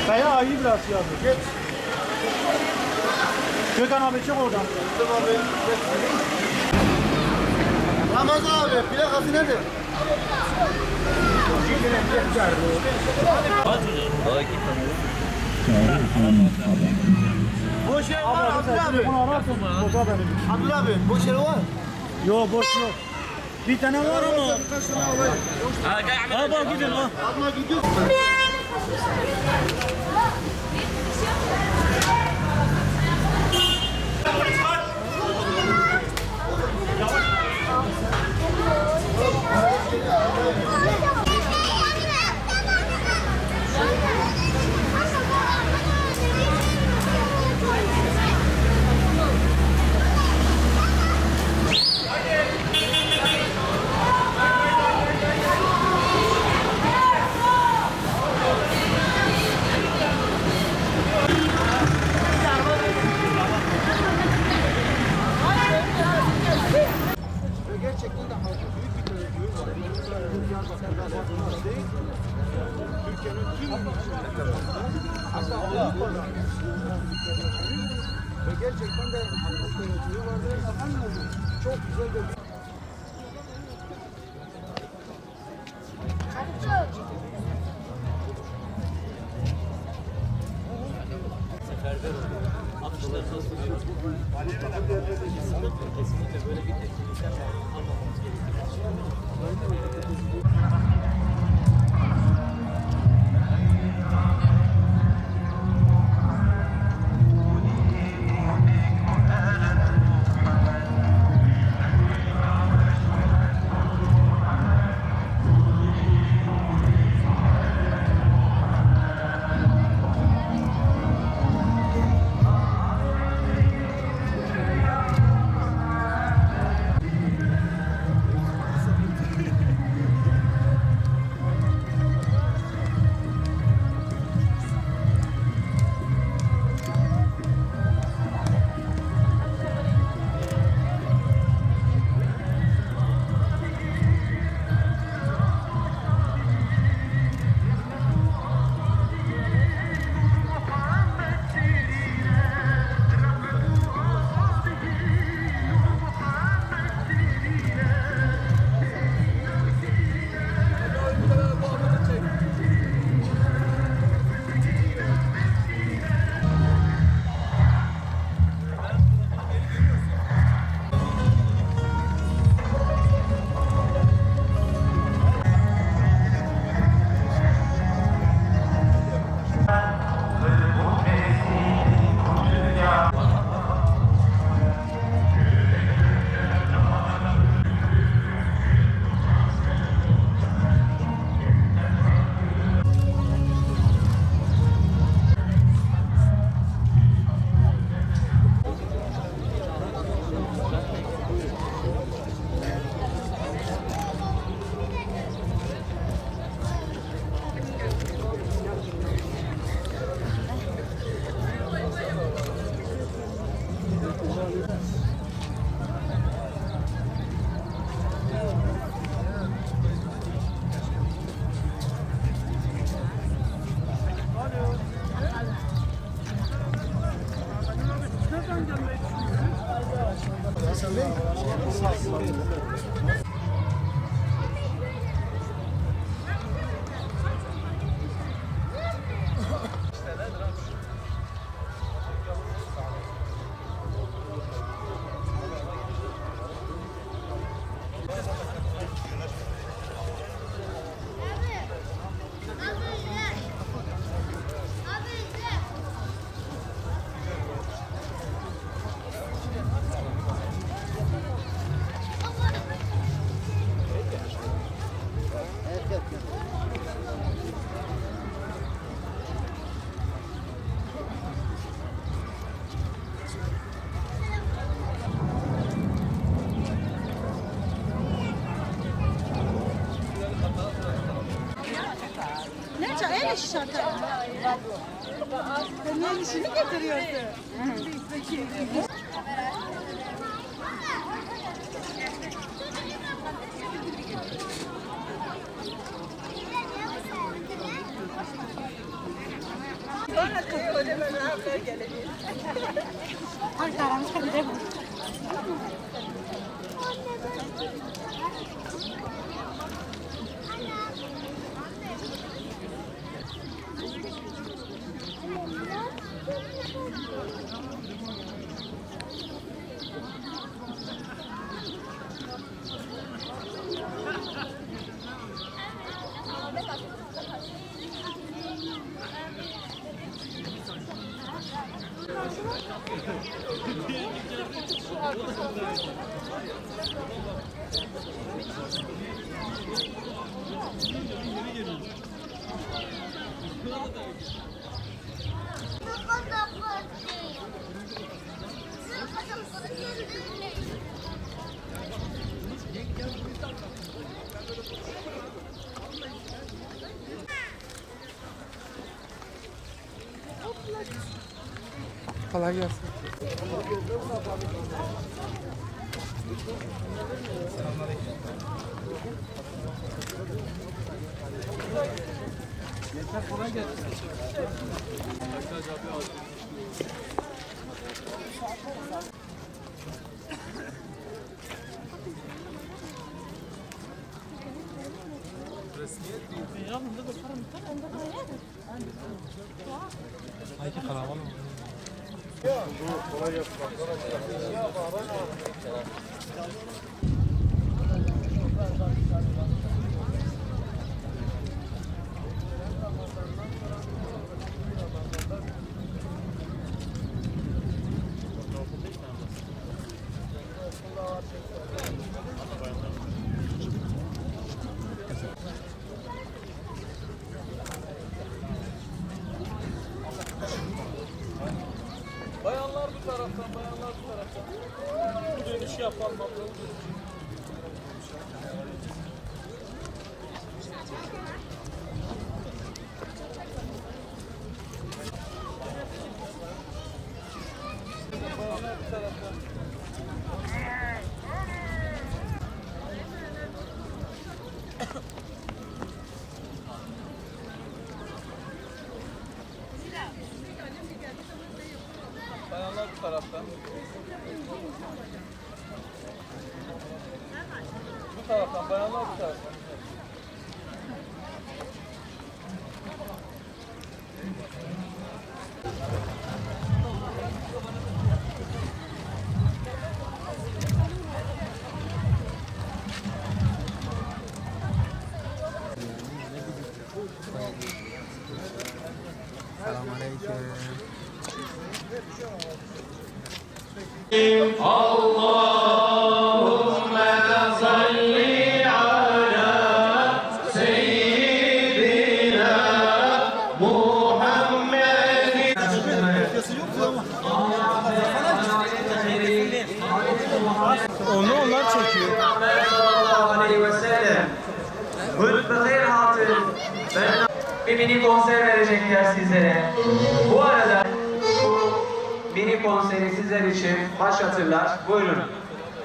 Kaya ayı biraz yazdı. Geç. Gökhan abi çık oradan. Ramazan abi plakası nedir? Boş yer var Abdullah abi. Bunu ararsın. Fotoğraf verin. Abdullah abi boş yer var. Yok boş yok. Bir tane var ama. Ha bak gidin ha. Abla gidiyor. Gerçekten de büyük bir teveccühü var. Türkiye'nin tüm ilçelerinde hatta Avrupa'da ve gerçekten de teveccühü vardır. Çok güzel bir kesinlikle böyle bir etkinlikten almamamız gerekiyor. Ne şişartı? Sen işini getiriyorsun. Kolay gelsin. Bayanlar bu taraftan, bayanlar bu taraftan. Bu dönüşü yapalım bakalım. Bayanlar bu taraftan. Bayanlar bu taraftan. Bu taraftan, bayanlar bu taraftan. Selamünaleyküm. Onu onlar çekiyor. Bir mini konser verecekler sizlere. Bu arada bu mini konseri sizler için başlatırlar. Buyurun.